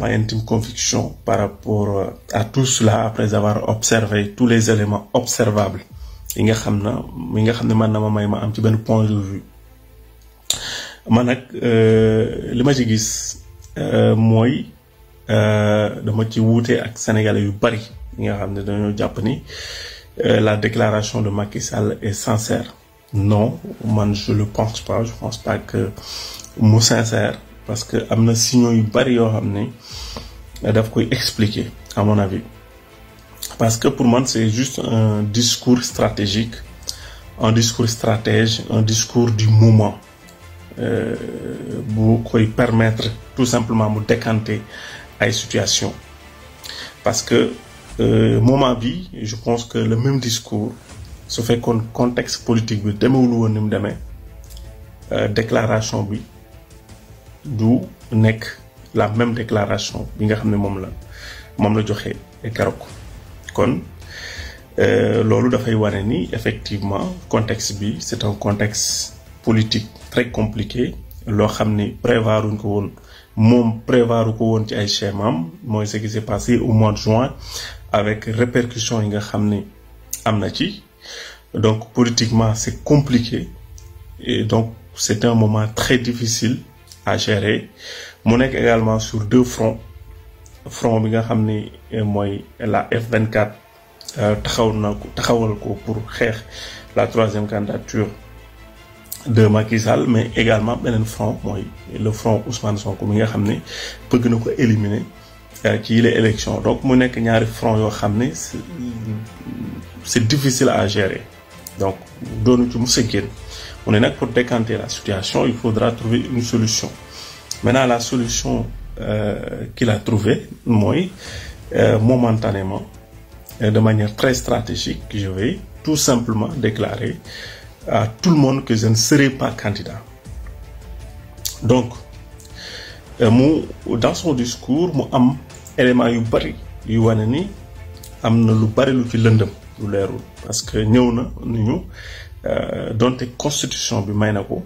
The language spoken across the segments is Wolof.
ma intime conviction par rapport à tout cela après avoir observé tous les éléments observables yi nga xam ne man na ma may ma am ci benn point de vue man nag li ma ci gis mooy dama ci wuute ak sénégalais yu bari yi nga xam ne dañoo jàpp ni la déclaration de Macky Sall est sincère. Non, man je le pense pas. Je pense pas que mu sincère parce que am na signaux yu bari yoo xam ne daf koy expliquer à mon avis. Parce que pour moi c'est juste un discours stratégique, un discours stratège, un discours du moment bu koy permettre tout simplement mu décanter ay situation. Parce que moment bi je pense que le même discours su fekkoon contexte politique bi demeewul woon ni mu demee déclaration bi du nekk la même déclaration bi nga xam ne moom la joxe keroog kon loolu dafay wane ni effectivement contexte bi c'est un contexte politique très compliqué loo xam ni prévoiruñ ko woon moom prévoiru ko woon ci ay schémaam mooy ce qui s'est passé au mois de juin avec répercussions yi nga xam ni am na ci. Donc politiquement c'est compliqué et donc c'est un moment très difficile à gérer mu nekk également sur deux fronts front bi nga xam ni mooy la F24 taxawal ko pour xeex la troisième candidature de Macky Sall mais également beneen front mooy le front Ousmane Sonko mi nga xam ne bëgg na ko éliminer ci les élections donc mu nekk ñaari front yoo xam ne c'est difficile à gérer donc doonu ci mos a génn mu ne nag pour décanter la situation il faudra trouver une solution maintenant la solution qu'il a trouvée mooy momentanément de manière très stratégique je vais tout simplement déclarer à tout le monde que je ne serai pas candidat. Donc dans son discours mu am élément yu bari yu wane ni am na lu bari lu ci lëndëm lu leerul parce que ñëw na ni ñu donte constitution bi may na ko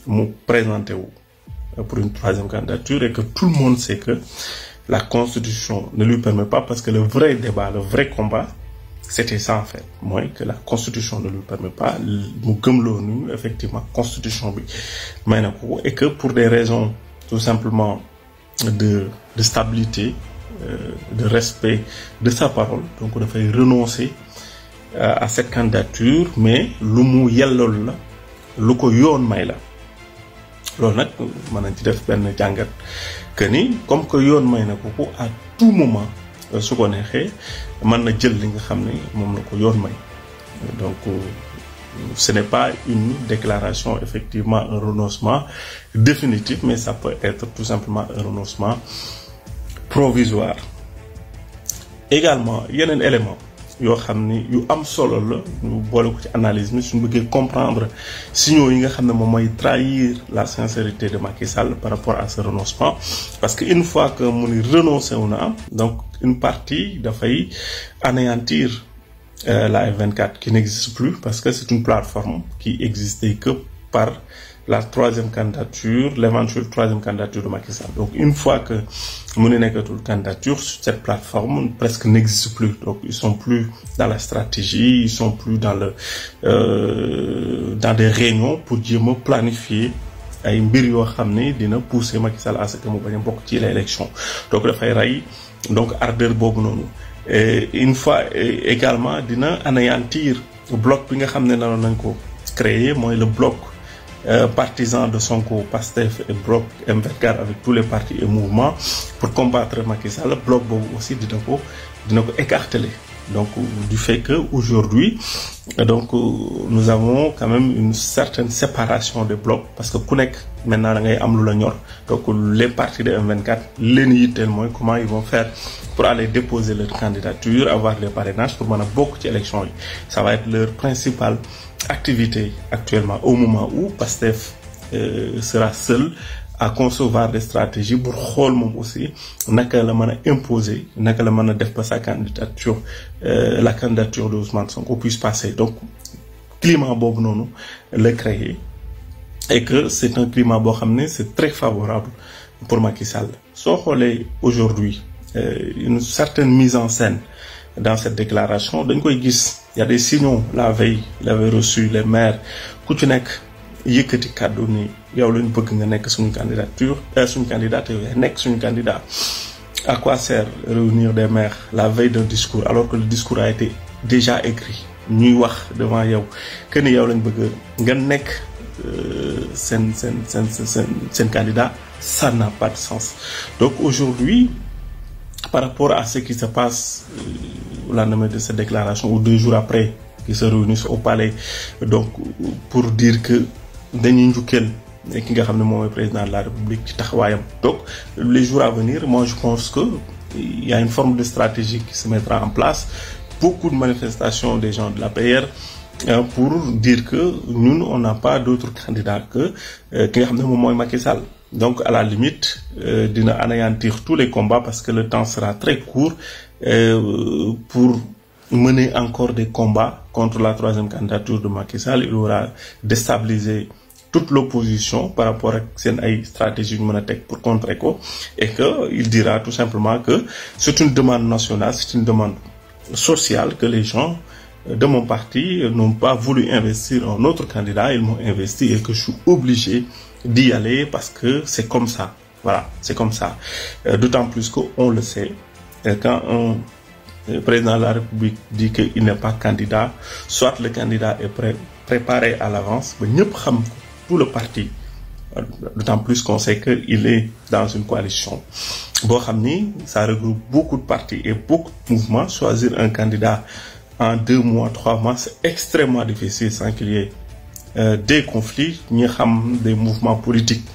mu présenté wu pour une troisième candidature et que tout le monde sait que la constitution ne lui permet pas parce que le vrai débat, le vrai combat c'était ça en fait mooy que la constitution ne lui permet pas mu gëmloo nu effectivement constitution bi may na ko et que pour des raisons tout simplement de stabilité de respect de sa parole donc dafay renoncer à cette candidature mais lu mu yellool la lu ko yoon may la loolu nag mën nañ ci def benn jàngat que ni comme que yoon may na ko à tout moment su ko neexee mën na jël li nga xam ne moom la ko yoon may donc ce n'est pas une déclaration effectivement un renoncement définitif mais ça peut être tout simplement un renoncement provisoire également yeneen élément yoo xam ni yu am solo la ñu boole ko ci analyse mi suñu bëggee comprendre signaux yi nga xam ne moom mooy trahir la sincérité de Macky Sall par rapport à ce renoncement parce que une fois que mu ni renoncé wu na donc une partie dafay anéantir la F24 qui n'existe plus parce que c'est une plateforme qui existait que par la troisième candidature, l'éventuelle troisième candidature de Macky Sall. Donc une fois que mu nekkatul candidature, cette plateforme presque n'existe plus. Donc ils sont plus dans la stratégie, ils sont plus dans dans des réunions pour jéem a planifier ay mbir yoo xam ne dina pousser Macky Sall à ce que mu bañ a bokk ci l'élection. Donc dafay rey donc ardeur boobu noonu. Et une fois également dina anéantir bloc bi nga xam ne naroon nañ ko créer mooy le bloc partisan de Sonko, Pastef et bloc M24 avec tous les partis et mouvements pour combattre Macky Sall. Bloc boobu aussi dina ko écarteler. Donc du fait que aujourd'hui donc nous avons quand même une certaine séparation des blocs parce que ku nekk maintenant da ngay am lu la ñor donc les partis de M24 leen yitteel mooy comment ils vont faire pour aller déposer leur candidature, avoir les parrainages pour mën a bokk ci élection yi. Ça va être leur principale activité actuellement au moment où Pastef sera seul à concevoir des stratégies pour xool moom aussi naka la mën a imposer naka la mën a def ba sa candidature la candidature de Ousmane Sonko puisse passer. Donc climat boobu noonu la créer et que c'est un climat boo xam ne c'est très favorable pour Macky Sall. Soo xoolee aujourd'hui une certaine mise en scène dans cette déclaration dañ koy gis. Il y a des signaux la veille il avait reçu les maires ku ci nekk yëkkati kàddu ni yow lañu bëgg nga nekk suñu candidature suñu candidat yow yaa nekk suñu candidat. À quoi sert réunir des maires la veille d'un discours alors que le discours a été déjà écrit ñuy wax devant yow que ni yow lañ bëgg nga nekk seen candidat, ça n'a pas de sens. Donc aujourd'hui, par rapport à ce qui se passe au lendemain de cette déclaration ou 2 jours après qu'ils se réunissent au palais, donc pour dire que dañuy njukkeel ki nga xam ne moom mooy président de la République ci taxawaayam. Donc les jours à venir, moi je pense que il y a une forme de stratégie qui se mettra en place, beaucoup de manifestations des gens de l'APR pour dire que nous on n'a pas d'autre candidat que ki nga xam ne moom mooy Macky Sall. Donc à la limite dina anéantir tous les combats parce que le temps sera très court pour mener encore des combats contre la 3e candidature de Macky Sall. Il aura déstabilisé toute l'opposition par rapport à seen ay stratégie yu mën a teg pour contrer ko, et que il dira tout simplement que c'est une demande nationale, c'est une demande sociale, que les gens de mon parti n'ont pas voulu investir un autre candidat, ils m'ont investi et que je suis obligé d'y aller parce que c'est comme ça. Voilà, c'est comme ça. D'autant plus qu'on le sait, quand un président de la République dit qu'il n'est pas candidat, soit le candidat est préparé à l'avance, mais ñëpp xam ko, tout le parti, d'autant plus qu'on sait qu'il est dans une coalition. Boo xam ni, ça regroupe beaucoup de partis et beaucoup de mouvements. Choisir un candidat en 2 mois, 3 mois, c'est extrêmement difficile sans qu'il y ait des conflits, ni des mouvements politiques.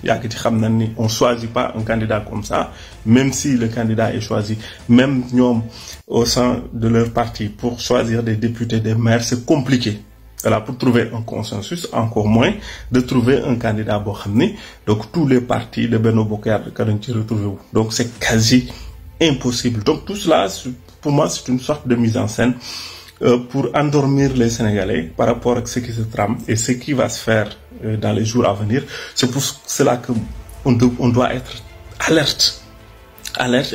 On ne choisit pas un candidat comme ça, même si le candidat est choisi. Même nous, au sein de leur parti, pour choisir des députés, des maires, c'est compliqué. Voilà, pour trouver un consensus, encore moins de trouver un candidat Bohamni. Donc tous les partis de Benno Bokk Yaakaar dañ ci retrouver. Donc c'est quasi impossible. Donc tout cela, pour moi, c'est une sorte de mise en scène pour endormir les Sénégalais par rapport à ce qui se trame et ce qui va se faire dans les jours à venir. C'est pour cela que on doit être alerte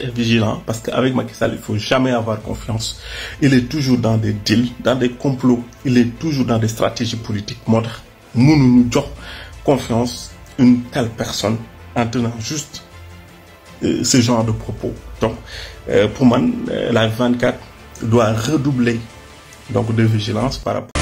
et vigilant, parce qu'avec Macky Sall, il faut jamais avoir confiance. Il est toujours dans des deals, dans des complots, il est toujours dans des stratégies politiques. Moi, nous jox confiance une telle personne en tenant juste ce genre de propos. Donc, pour moi, la 24 doit redoubler donc de vigilance par rapport